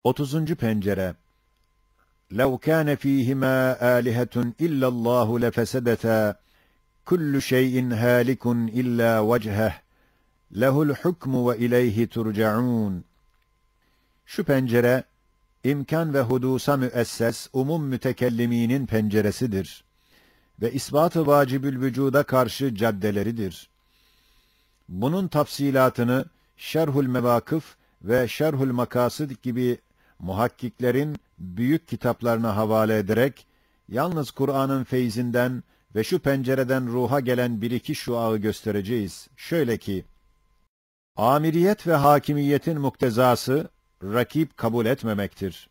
30. pencere. لَوْ كَانَ ف۪يهِمَا آلِهَةٌ اِلَّا اللّٰهُ لَفَسَدَتَا كُلُّ شَيْءٍ هَالِكٌ اِلَّا وَجْهَهُ لَهُ الْحُكْمُ وَاِلَيْهِ تُرْجَعُونَ. Şu pencere, imkan ve hudusa müesses umum mütekelliminin penceresidir ve isbat-ı vacibül vücuda karşı caddeleridir. Bunun tafsilatını Şerhül Mevakıf ve Şerhül Makasıd gibi muhakkiklerin büyük kitaplarına havale ederek, yalnız Kur'an'ın feyzinden ve şu pencereden ruha gelen bir iki şuağı göstereceğiz. Şöyle ki, amiriyet ve hakimiyetin muktezası, rakip kabul etmemektir.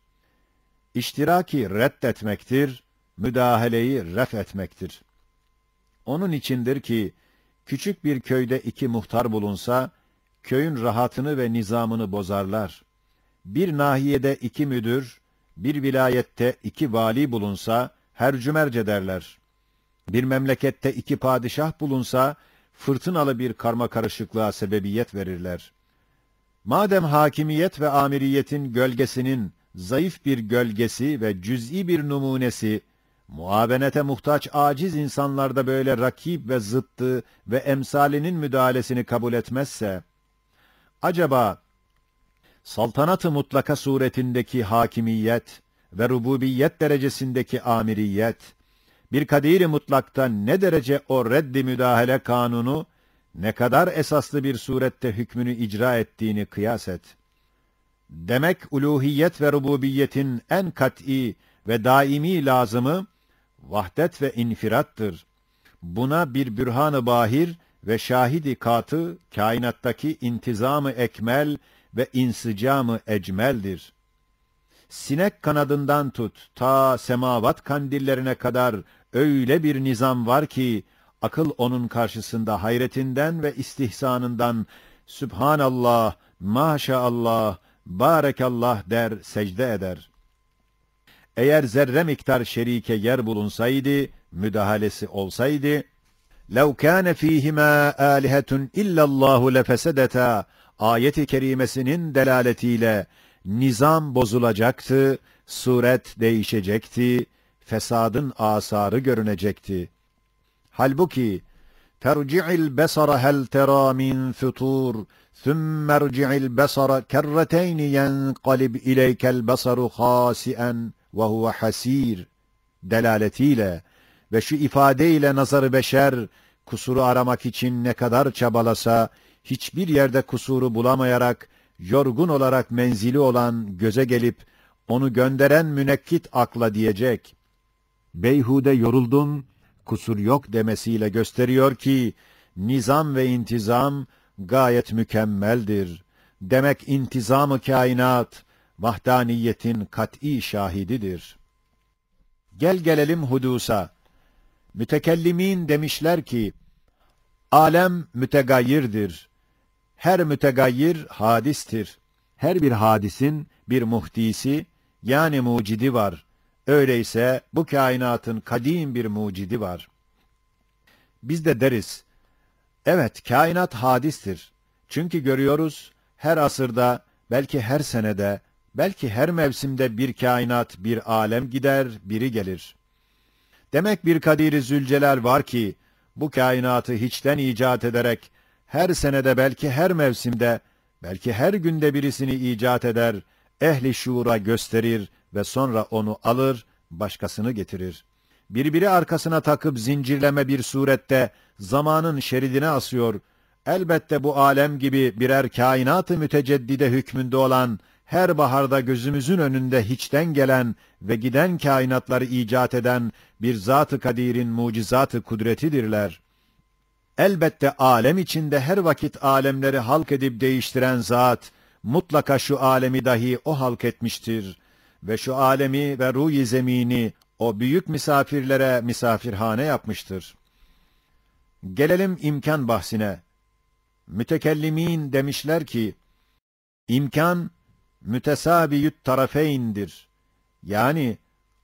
İştiraki reddetmektir, müdahaleyi ref etmektir. Onun içindir ki, küçük bir köyde iki muhtar bulunsa, köyün rahatını ve nizamını bozarlar. Bir nahiyede iki müdür, bir vilayette iki vali bulunsa, hercümerc ederler. Bir memlekette iki padişah bulunsa, fırtınalı bir karmakarışıklığa sebebiyet verirler. Madem hakimiyet ve amiriyetin gölgesinin zayıf bir gölgesi ve cüz'i bir numunesi, muavenete muhtaç aciz insanlarda böyle rakip ve zıttı ve emsalinin müdahalesini kabul etmezse, acaba saltanat-ı mutlaka suretindeki hakimiyet ve rububiyet derecesindeki amiriyet, bir kadir-i mutlakta ne derece o reddi müdahale kanunu, ne kadar esaslı bir surette hükmünü icra ettiğini kıyas et. Demek uluhiyet ve rububiyetin en kat'î ve daimi lazımı, vahdet ve infirattır. Buna bir bürhan-ı bahir ve şahidi katı, kainattaki intizam-ı ekmel ve insicam-ı ecmeldir. Sinek kanadından tut, ta semavat kandillerine kadar öyle bir nizam var ki, akıl onun karşısında hayretinden ve istihsanından, Sübhanallah, Maşallah, Barakallah der, secde eder. Eğer zerre miktar şerike yer bulunsaydı, müdahalesi olsaydı, لَوْ كَانَ ف۪يهِمَا آلِهَةٌ اِلَّا اللّٰهُ لَفَسَدَتَا ayet-i kerimesinin delaletiyle nizam bozulacaktı, suret değişecekti, fesadın asarı görünecekti. Halbuki تَرْجِعِ الْبَصَرَ هَلْ تَرَى مِنْ فُطُورٍ ثُمَّ ارْجِعِ الْبَصَرَ كَرَّتَيْنِ يَنْقَلِبْ إِلَيْكَ الْبَصَرُ خَاسِئًا وَهُوَ حَسِيرٌ delaletiyle ve şu ifadeyle nazar-ı beşer kusuru aramak için ne kadar çabalasa, hiçbir yerde kusuru bulamayarak, yorgun olarak menzili olan göze gelip, onu gönderen münekkit akla diyecek, beyhude yoruldun, kusur yok demesiyle gösteriyor ki, nizam ve intizam gayet mükemmeldir. Demek intizam-ı kainat, vahdaniyetin kat'î şahididir. Gelelim hudusa. Mütekellimin demişler ki, alem mütegayyirdir. Her mütegayyir hadistir. Her bir hadisin bir muhdisi, yani mucidi var. Öyleyse bu kainatın kadim bir mucidi var. Biz de deriz, evet kainat hadistir. Çünkü görüyoruz, her asırda, belki her senede, belki her mevsimde bir kainat, bir alem gider, biri gelir. Demek bir Kadir-i Zülcelal var ki, bu kainatı hiçten icat ederek, her senede belki her mevsimde, belki her günde birisini icat eder, ehli şuura gösterir ve sonra onu alır, başkasını getirir. Birbiri arkasına takıp zincirleme bir surette zamanın şeridine asıyor. Elbette bu alem gibi birer kainat-ı müteceddide hükmünde olan, her baharda gözümüzün önünde hiçten gelen ve giden kainatları icat eden bir Zat-ı Kadir'in mucizat-ı kudretidirler. Elbette alem içinde her vakit alemleri halk edip değiştiren zat, mutlaka şu alemi dahi o halk etmiştir ve şu alemi ve ruh-i zemini o büyük misafirlere misafirhane yapmıştır. Gelelim imkan bahsine. Mütekellimin demişler ki, imkan, mütesabiyü't tarafeyndir. Yani,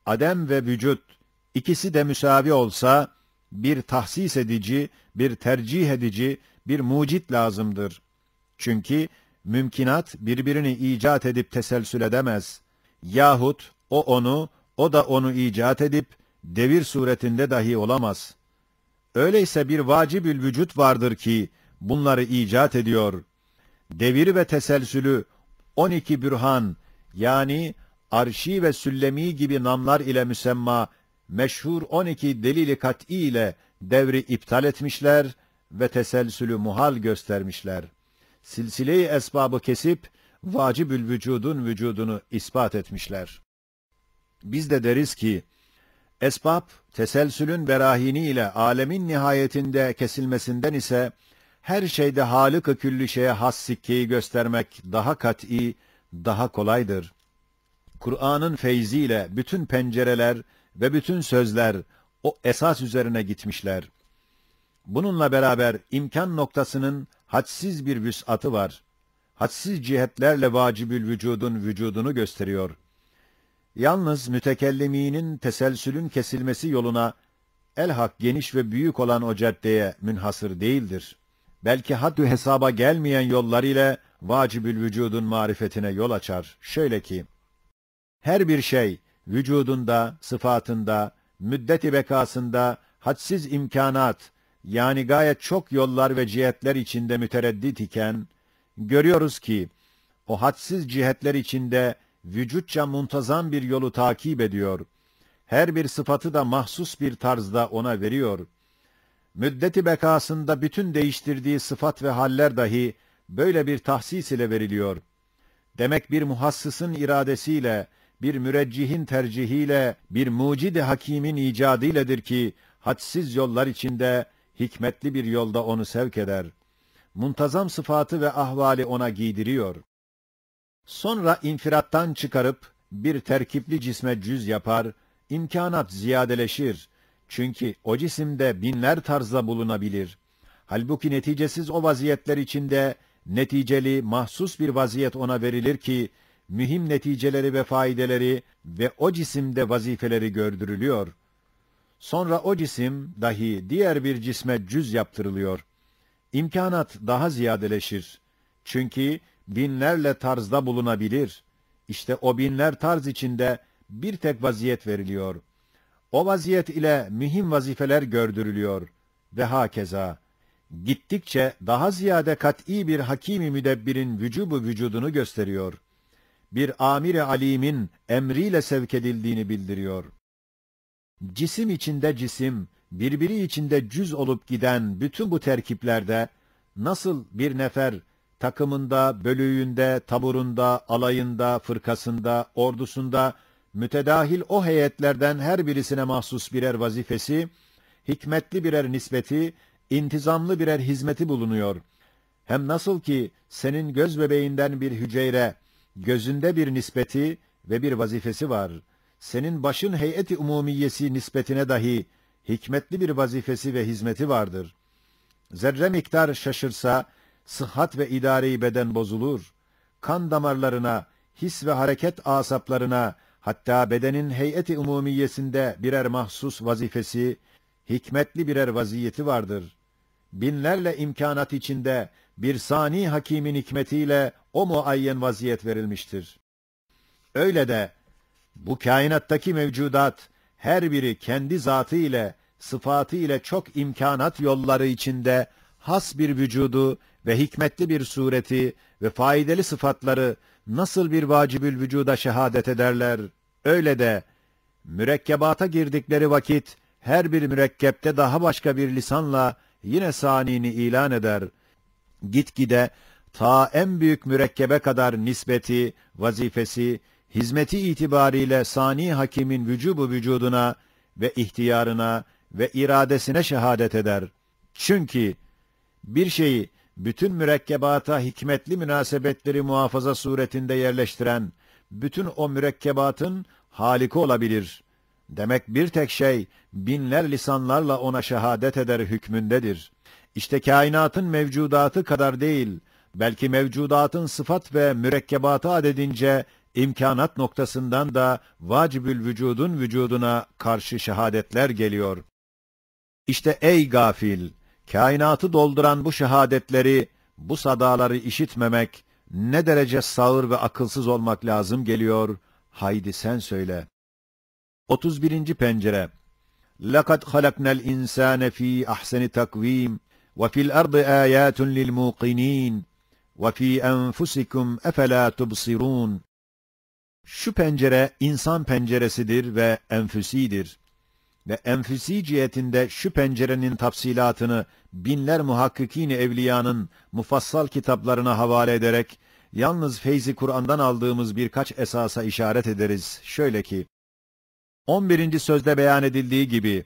adem ve vücut, ikisi de müsavi olsa, bir tahsis edici, bir tercih edici, bir mucit lazımdır. Çünkü mümkinat birbirini icat edip teselsül edemez. Yahut o onu, o da onu icat edip devir suretinde dahi olamaz. Öyleyse bir vacibül vücut vardır ki bunları icat ediyor. Devir ve teselsülü 12 bürhan, yani arşi ve süllemi gibi namlar ile müsemma meşhur 12 delil-i kat'î ile devri iptal etmişler ve teselsülü muhal göstermişler. Silsile-i esbabı kesip vacibül vücudun vücudunu ispat etmişler. Biz de deriz ki esbab teselsülün berahini ile alemin nihayetinde kesilmesinden ise her şeyde Halık-ı Küllü şeye has sikkeyi göstermek daha kat'î, daha kolaydır. Kur'an'ın feyziyle bütün pencereler ve bütün sözler o esas üzerine gitmişler. Bununla beraber imkan noktasının hadsiz bir vüs'atı var. Hadsiz cihetlerle vacibül vücudun vücudunu gösteriyor. Yalnız mütekelliminin teselsülün kesilmesi yoluna elhak geniş ve büyük olan o caddeye münhasır değildir. Belki haddü hesaba gelmeyen yollar ile vacibül vücudun marifetine yol açar. Şöyle ki, her bir şey vücudunda, sıfatında, müddet-i bekasında hadsiz imkanat, yani gayet çok yollar ve cihetler içinde mütereddit iken, görüyoruz ki, o hadsiz cihetler içinde vücutça muntazam bir yolu takip ediyor. Her bir sıfatı da mahsus bir tarzda ona veriyor. Müddeti bekasında bütün değiştirdiği sıfat ve haller dahi böyle bir tahsis ile veriliyor. Demek bir muhassısın iradesiyle, bir müreccihin tercihiyle, bir mucid-i hakimin icadıyledir ki, hadsiz yollar içinde hikmetli bir yolda onu sevk eder. Muntazam sıfatı ve ahvali ona giydiriyor. Sonra infirattan çıkarıp bir terkipli cisme cüz yapar, imkanat ziyadeleşir. Çünkü o cisimde binler tarzda bulunabilir. Halbuki neticesiz o vaziyetler içinde neticeli, mahsus bir vaziyet ona verilir ki, mühim neticeleri ve faydeleri ve o cisimde vazifeleri gördürülüyor. Sonra o cisim dahi diğer bir cisme cüz yaptırılıyor. İmkanat daha ziyadeleşir. Çünkü binlerle tarzda bulunabilir. İşte o binler tarz içinde bir tek vaziyet veriliyor. O vaziyet ile mühim vazifeler gördürülüyor ve hakeza. Gittikçe daha ziyade kat'î bir hakîm-i müdebbirin vücubu vücudunu gösteriyor. Bir amir-i alimin emriyle sevk edildiğini bildiriyor. Cisim içinde cisim, birbiri içinde cüz olup giden bütün bu terkiplerde, nasıl bir nefer, takımında, bölüğünde, taburunda, alayında, fırkasında, ordusunda, mütedahil o heyetlerden her birisine mahsus birer vazifesi, hikmetli birer nispeti, intizamlı birer hizmeti bulunuyor. Hem nasıl ki senin göz bebeğinden bir hücre, gözünde bir nispeti ve bir vazifesi var. Senin başın heyeti umumiyesi nispetine dahi hikmetli bir vazifesi ve hizmeti vardır. Zerre miktar şaşırsa, sıhhat ve idare-i beden bozulur. Kan damarlarına, his ve hareket asaplarına, hatta bedenin heyeti umumiyesinde birer mahsus vazifesi, hikmetli birer vaziyeti vardır. Binlerle imkanat içinde bir sani hakimin hikmetiyle o muayyen vaziyet verilmiştir. Öyle de bu kainattaki mevcudat her biri kendi zatı ile, sıfatı ile çok imkanat yolları içinde has bir vücudu ve hikmetli bir sureti ve faydalı sıfatları nasıl bir vacibül vücuda şehadet ederler, öyle de mürekkebata girdikleri vakit her bir mürekkepte daha başka bir lisanla yine sanini ilan eder. Gitgide ta en büyük mürekkebe kadar nispeti, vazifesi, hizmeti itibariyle sani hakimin vücubu vücuduna ve ihtiyarına ve iradesine şehadet eder. Çünkü bir şeyi bütün mürekkebata hikmetli münasebetleri muhafaza suretinde yerleştiren bütün o mürekkebatın haliki olabilir. Demek bir tek şey binler lisanlarla ona şehadet eder hükmündedir. İşte kainatın mevcudatı kadar değil, belki mevcudatın sıfat ve mürekkebatı adedince imkanat noktasından da vacibül vücudun vücuduna karşı şehadetler geliyor. İşte ey gafil! Kainatı dolduran bu şehadetleri, bu sadaları işitmemek Ne derece sağır ve akılsız olmak lazım geliyor, haydi sen söyle. 31. pencere. لَقَدْ خَلَقْنَا الْاِنْسَانَ ف۪ي أَحْسَنِ تَقْو۪يمٍ وَفِي الْأَرْضِ آيَاتٌ لِلْمُوقِن۪ينَ وَفِي أَنْفُسِكُمْ اَفَلَا تُبْصِرُونَ. Şu pencere insan penceresidir ve enfüsidir. Ve enfüsi cihetinde şu pencerenin tafsilatını binler muhakkikîn-i evliyanın mufassal kitaplarına havale ederek yalnız feyzi Kur'an'dan aldığımız birkaç esasa işaret ederiz. Şöyle ki, 11. sözde beyan edildiği gibi,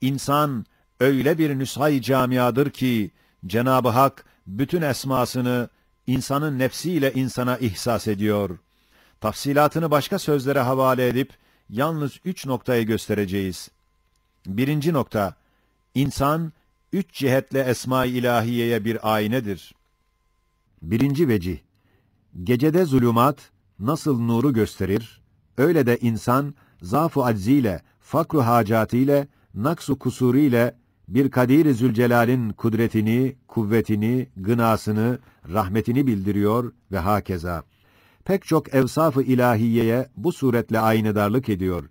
insan öyle bir nüshâ-i camiadır ki, Cenab-ı Hak bütün esmasını insanın nefsiyle insana ihsas ediyor. Tafsilatını başka sözlere havale edip, yalnız 3 noktayı göstereceğiz. 1. nokta, insan 3 cihetle esma-i ilahiyeye bir aynedir. 1. vecih, gecede zulümat nasıl nuru gösterir, öyle de insan, zaf-ı acziyle, fakr-ı hacatiyle, naks-ı kusuriyle, bir Kadir-i Zülcelal'in kudretini, kuvvetini, gınasını, rahmetini bildiriyor ve hakeza. Pek çok evsaf-ı ilahiyeye bu suretle aynedarlık ediyor.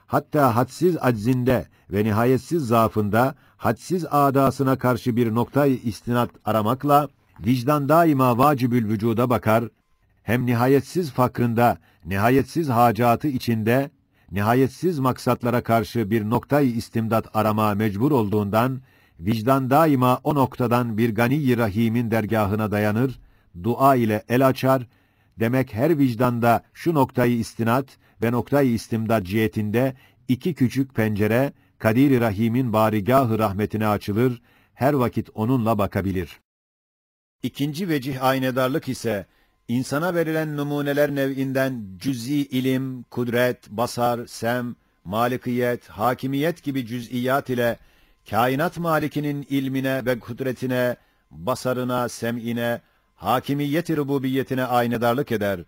Hatta hadsiz aczinde ve nihayetsiz zaafında, hadsiz adasına karşı bir noktayı istinat aramakla, vicdan daima vacibül vücuda bakar, hem nihayetsiz fakrında, nihayetsiz hacatı içinde, nihayetsiz maksatlara karşı bir noktayı istimdat arama mecbur olduğundan, vicdan daima o noktadan bir Gani-i Rahim'in dergahına dayanır, dua ile el açar, demek her vicdanda şu noktayı istinat ve noktayı istimdat cihetinde 2 küçük pencere, Kadir-i Rahim'in barigâh-ı rahmetine açılır, her vakit onunla bakabilir. 2. vecih aynedarlık ise, insana verilen numuneler nev'inden cüz'i ilim, kudret, basar, sem, malikiyet, hakimiyet gibi cüz'iyat ile, kainat malikinin ilmine ve kudretine, basarına, sem'ine, hakimiyet-i rububiyetine aynedarlık eder.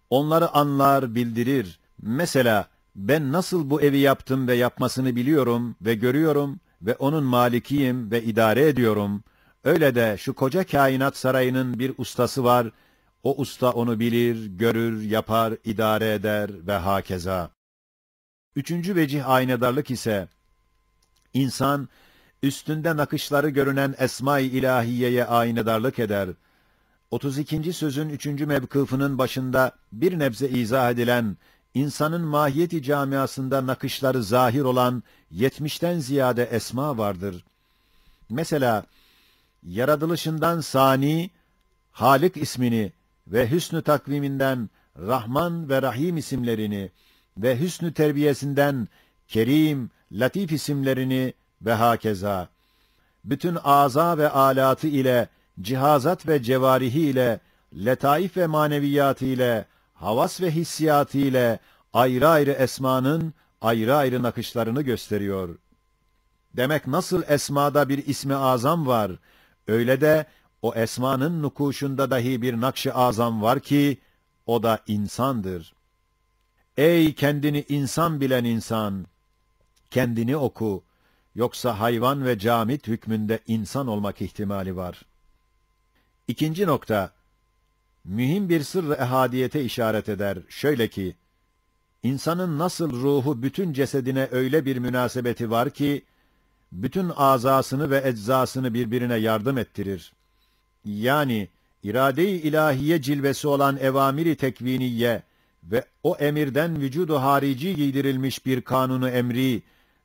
Onları anlar, bildirir. Mesela, ben nasıl bu evi yaptım ve yapmasını biliyorum ve görüyorum ve onun malikiyim ve idare ediyorum. Öyle de şu koca kainat sarayının bir ustası var, o usta onu bilir, görür, yapar, idare eder ve hakeza. 3. vecih aynedarlık ise, insan, üstünde nakışları görünen esma-i ilahiyeye aynedarlık eder. 32. sözün 3. mevkıfının başında bir nebze izah edilen, insanın mahiyeti camiasında nakışları zahir olan 70'ten ziyade esma vardır. Mesela, yaratılışından Sani, Halik ismini ve hüsnü takviminden Rahman ve Rahim isimlerini ve hüsnü terbiyesinden Kerim, Latif isimlerini ve hakeza. Bütün aza ve alatı ile, cihazat ve cevarihi ile, letaif ve maneviyatı ile, havas ve hissiyatı ile ayrı ayrı esmanın ayrı ayrı nakışlarını gösteriyor. Demek nasıl esmada bir ismi azam var, öyle de o esmanın nukuşunda dahi bir nakş-ı azam var ki, o da insandır. Ey kendini insan bilen insan! Kendini oku, yoksa hayvan ve camit hükmünde insan olmak ihtimali var. 2. nokta, mühim bir sırr-ı ehadiyete işaret eder. Şöyle ki, insanın nasıl ruhu bütün cesedine öyle bir münasebeti var ki, bütün azasını ve eczasını birbirine yardım ettirir. Yani, irade-i ilahiye cilvesi olan evamiri tekviniye ve o emirden vücudu harici giydirilmiş bir kanunu emri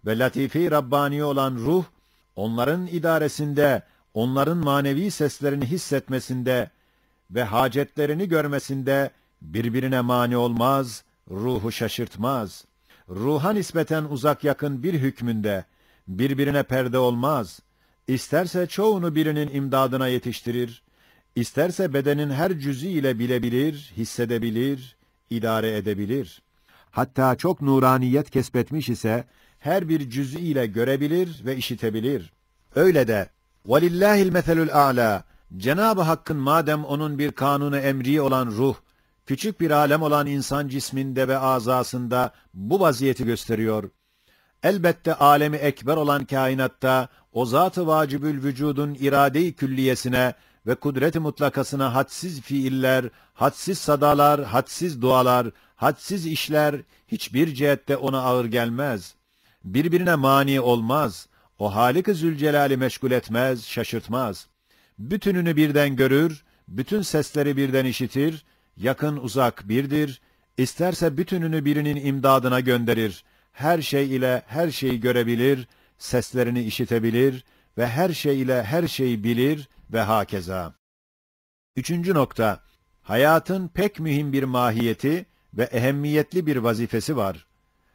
ve latife-i Rabbani olan ruh, onların idaresinde, onların manevi seslerini hissetmesinde ve hacetlerini görmesinde birbirine mani olmaz, ruhu şaşırtmaz. Ruha nispeten uzak yakın bir hükmünde birbirine perde olmaz. İsterse çoğunu birinin imdadına yetiştirir, isterse bedenin her cüz'i ile bilebilir, hissedebilir, idare edebilir. Hatta çok nuraniyet kesbetmiş ise her bir cüz'i ile görebilir ve işitebilir. Öyle de وَلِلَّهِ الْمَثَلُ الْاَعْلَى, Cenab-ı Hakk'ın madem onun bir kanunu emri olan ruh, küçük bir alem olan insan cisminde ve azasında bu vaziyeti gösteriyor. Elbette alemi ekber olan kainatta o zat-ı vacibül vücudun irade-i külliyesine ve kudret-i mutlakasına hadsiz fiiller, hadsiz sadalar, hadsiz dualar, hadsiz işler hiçbir cihette ona ağır gelmez. Birbirine mani olmaz. O Halik-i Zülcelal'i meşgul etmez, şaşırtmaz. Bütününü birden görür, bütün sesleri birden işitir, yakın uzak birdir, isterse bütününü birinin imdadına gönderir. Her şey ile her şeyi görebilir, seslerini işitebilir ve her şey ile her şeyi bilir ve hakeza. 3. nokta, hayatın pek mühim bir mahiyeti ve ehemmiyetli bir vazifesi var.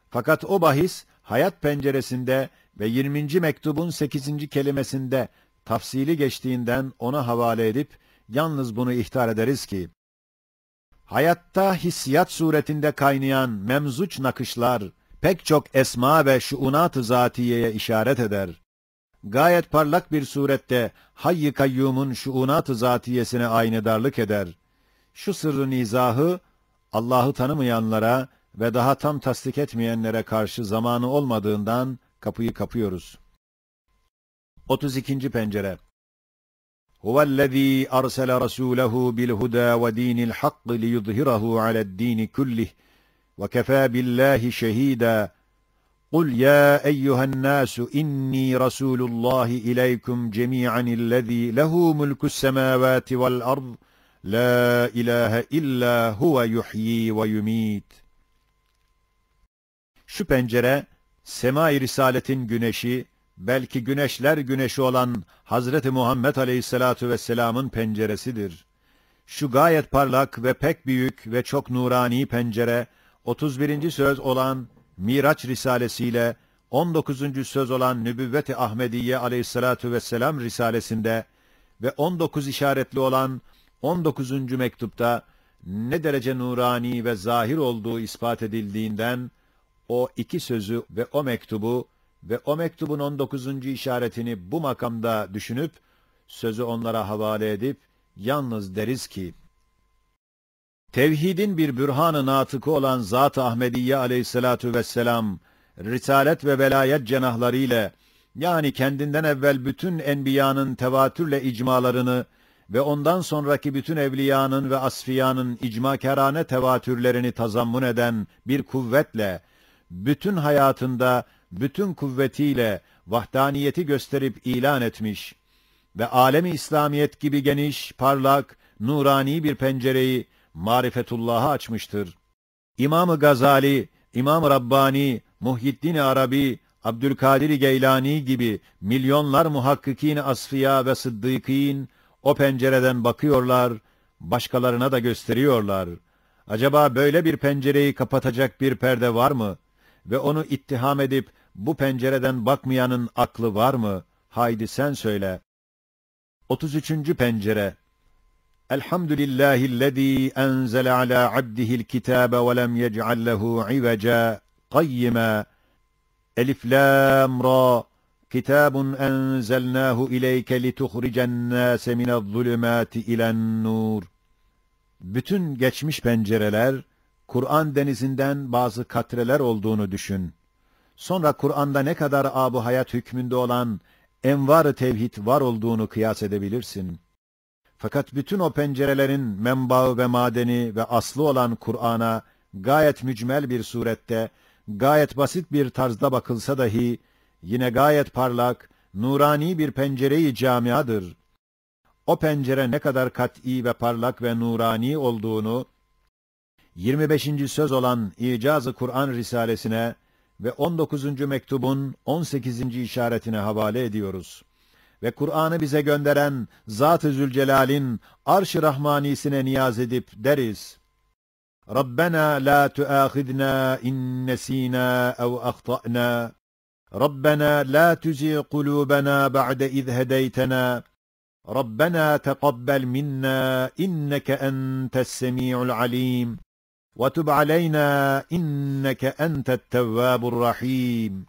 Fakat o bahis, hayat penceresinde ve 20. mektubun 8. kelimesinde tafsili geçtiğinden ona havale edip, yalnız bunu ihtar ederiz ki, hayatta hissiyat suretinde kaynayan memzuç nakışlar, pek çok esma ve şuunat-ı zatiyeye işaret eder. Gayet parlak bir surette Hayy-i Kayyum'un şuunat-ı zatiyesine aynedarlık eder. Şu sırrın izahı, Allah'ı tanımayanlara ve daha tam tasdik etmeyenlere karşı zamanı olmadığından kapıyı kapıyoruz. 32. pencere. Huvellezî arsele rasûlehu bilhudâ ve dînil hakk liyudhirahu ale'd-dîni kullih ve kefâ billâhi şehîdâ. قُلْ يَا أَيُّهَا النَّاسُ إِنِّي رَسُولُ اللّٰهِ إِلَيْكُمْ جَمِيعًا الَّذ۪ي لَهُ مُلْكُ السَّمَاوَاتِ وَالْأَرْضِ لَا إِلَٰهَ إِلَّا هُوَ يُحْيِي وَيُمِيتُ. Şu pencere, Sema-i Risaletin güneşi, belki güneşler güneşi olan Hazreti Muhammed Aleyhisselatu Vesselam'ın penceresidir. Şu gayet parlak ve pek büyük ve çok nurani pencere, 31. söz olan Miraç Risalesiyle 19. söz olan Nübüvvet-i Ahmediye Aleyhisselatu Vesselam Risalesinde ve 19 işaretli olan 19. mektupta ne derece nurani ve zahir olduğu ispat edildiğinden, o iki sözü ve o mektubu ve o mektubun 19. işaretini bu makamda düşünüp, sözü onlara havale edip, yalnız deriz ki, tevhidin bir bürhan-ı natıkı olan Zat-ı Ahmediye Aleyhisselatu Vesselam, risalet ve velayet cenahları ile, yani kendinden evvel bütün enbiyanın tevatürle icmalarını ve ondan sonraki bütün evliyanın ve asfiyanın icmakârâne tevatürlerini tazammun eden bir kuvvetle, bütün hayatında, bütün kuvvetiyle vahdaniyeti gösterip ilan etmiş ve alem-i İslamiyet gibi geniş, parlak, nurani bir pencereyi marifetullah'a açmıştır. İmam-ı Gazali, İmam-ı Rabbani, Muhyiddin Arabi, Abdülkadir Geylani gibi milyonlar muhakkikin asfiya ve sıddıkîn o pencereden bakıyorlar, başkalarına da gösteriyorlar. Acaba böyle bir pencereyi kapatacak bir perde var mı? Ve onu ittiham edip bu pencereden bakmayanın aklı var mı? Haydi sen söyle. 33. pencere. Elhamdülillahillezî enzele alâ abdihil kitâbe ve lem yec'al lehu ivecâ qayyimâ. Elif lam ra. Kitabun enzelnâhu ileyke lituhricen nâse minezzulümâti ilen-nur. Bütün geçmiş pencereler, Kur'an denizinden bazı katreler olduğunu düşün. Sonra Kur'an'da ne kadar âb-ı hayat hükmünde olan envar-ı tevhid var olduğunu kıyas edebilirsin. Fakat bütün o pencerelerin menbaı ve madeni ve aslı olan Kur'an'a gayet mücmel bir surette, gayet basit bir tarzda bakılsa dahi, yine gayet parlak, nurani bir pencere-i camiadır. O pencere ne kadar kat'î ve parlak ve nurani olduğunu, 25. söz olan İcaz-ı Kur'an Risalesine ve 19. mektubun 18. işaretine havale ediyoruz. Ve Kur'an'ı bize gönderen Zat-ı Zülcelal'in Arş-ı Rahmanisine niyaz edip deriz: Rabbena la tuâkhidnâ in nesînâ ev ahta'nâ. Rabbena la tuzigh kulûbenâ ba'de iz hedeytenâ. Rabbena teqabbel minnâ inneke entes-semî'ul alîm. Ve tub aleyna inneke entet-tevvâbur rahîm.